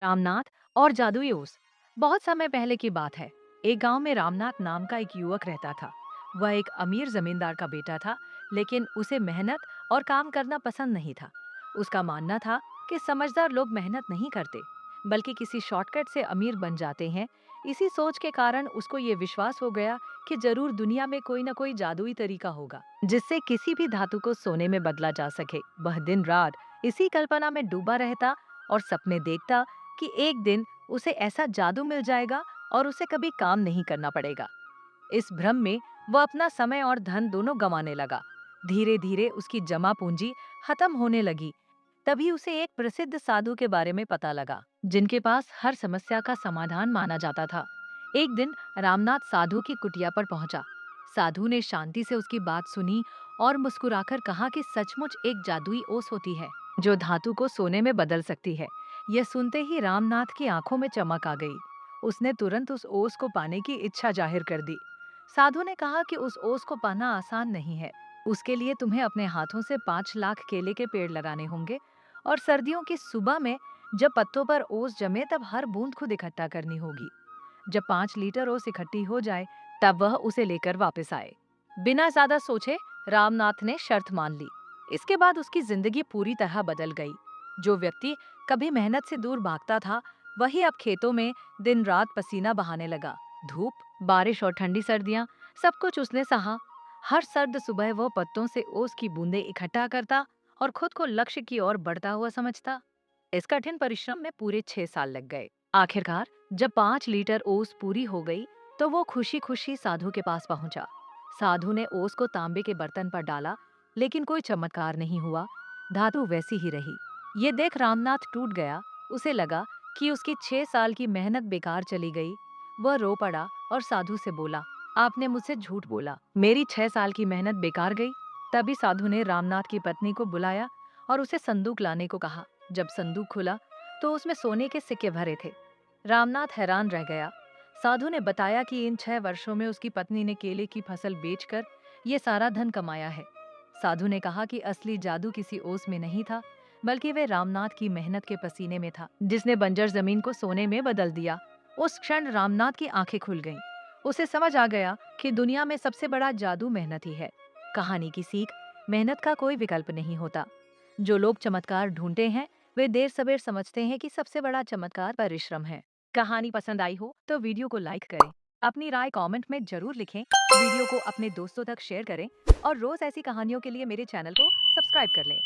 रामनाथ और जादुई ओस। बहुत समय पहले की बात है। एक गांव में रामनाथ नाम का एक युवक रहता था। वह एक अमीर जमींदार का बेटा था, लेकिन उसे मेहनत और काम करना पसंद नहीं था। उसका मानना था कि समझदार लोग मेहनत नहीं करते, बल्कि किसी शॉर्टकट से अमीर बन जाते हैं। इसी सोच के कारण उसको ये विश्वास हो गया कि जरूर दुनिया में कोई न कोई जादुई तरीका होगा, जिससे किसी भी धातु को सोने में बदला जा सके। वह दिन रात इसी कल्पना में डूबा रहता और सपने देखता कि एक दिन उसे ऐसा जादू मिल जाएगा और उसे कभी काम नहीं करना पड़ेगा। इस भ्रम में वह अपना समय और धन दोनों गंवाने लगा। धीरे धीरे उसकी जमा पूंजी खत्म होने लगी। तभी उसे एक प्रसिद्ध साधु के बारे में पता लगा, जिनके पास हर समस्या का समाधान माना जाता था। एक दिन रामनाथ साधु की कुटिया पर पहुंचा। साधु ने शांति से उसकी बात सुनी और मुस्कुराकर कहा कि सचमुच एक जादुई ओस होती है, जो धातु को सोने में बदल सकती है। यह सुनते ही रामनाथ की आंखों में चमक आ गई। उसने तुरंत उस ओस को पाने की इच्छा जाहिर कर दी। साधु ने कहा कि उस ओस को पाना आसान नहीं है। उसके लिए तुम्हें अपने हाथों से 5 लाख केले के पेड़ लगाने होंगे और सर्दियों की सुबह में जब पत्तों पर ओस जमे तब हर बूंद खुद इकट्ठा करनी होगी। जब 5 लीटर ओस इकट्ठी हो जाए तब वह उसे लेकर वापस आए। बिना ज्यादा सोचे रामनाथ ने शर्त मान ली। इसके बाद उसकी जिंदगी पूरी तरह बदल गई। जो व्यक्ति कभी मेहनत से दूर भागता था, वही अब खेतों में दिन रात पसीना बहाने लगा। धूप, बारिश और ठंडी सर्दियां, सब कुछ उसने सहा। हर सर्द सुबह वह पत्तों से ओस की बूंदें इकट्ठा करता और खुद को लक्ष्य की ओर बढ़ता हुआ समझता। इस कठिन परिश्रम में पूरे 6 साल लग गए। आखिरकार जब 5 लीटर ओस पूरी हो गई, तो वो खुशी खुशी साधु के पास पहुंचा। साधु ने ओस को तांबे के बर्तन पर डाला, लेकिन कोई चमत्कार नहीं हुआ। धातु वैसी ही रही। ये देख रामनाथ टूट गया। उसे लगा कि उसकी 6 साल की मेहनत बेकार चली गई। वह रो पड़ा और साधु से बोला, आपने मुझसे झूठ बोला, मेरी 6 साल की मेहनत बेकार गई। तभी साधु ने रामनाथ की पत्नी को बुलाया और उसे संदूक लाने को कहा। जब संदूक खुला तो उसमें सोने के सिक्के भरे थे। रामनाथ हैरान रह गया। साधु ने बताया कि इन 6 वर्षों में उसकी पत्नी ने केले की फसल बेचकर ये सारा धन कमाया है। साधु ने कहा कि असली जादू किसी ओस में नहीं था, बल्कि वे रामनाथ की मेहनत के पसीने में था, जिसने बंजर जमीन को सोने में बदल दिया। उस क्षण रामनाथ की आंखें खुल गईं। उसे समझ आ गया कि दुनिया में सबसे बड़ा जादू मेहनत ही है। कहानी की सीख, मेहनत का कोई विकल्प नहीं होता। जो लोग चमत्कार ढूंढते हैं, वे देर सवेर समझते हैं कि सबसे बड़ा चमत्कार परिश्रम है। कहानी पसंद आई हो तो वीडियो को लाइक करें, अपनी राय कमेंट में जरूर लिखें, वीडियो को अपने दोस्तों तक शेयर करें और रोज ऐसी कहानियों के लिए मेरे चैनल को सब्सक्राइब कर लें।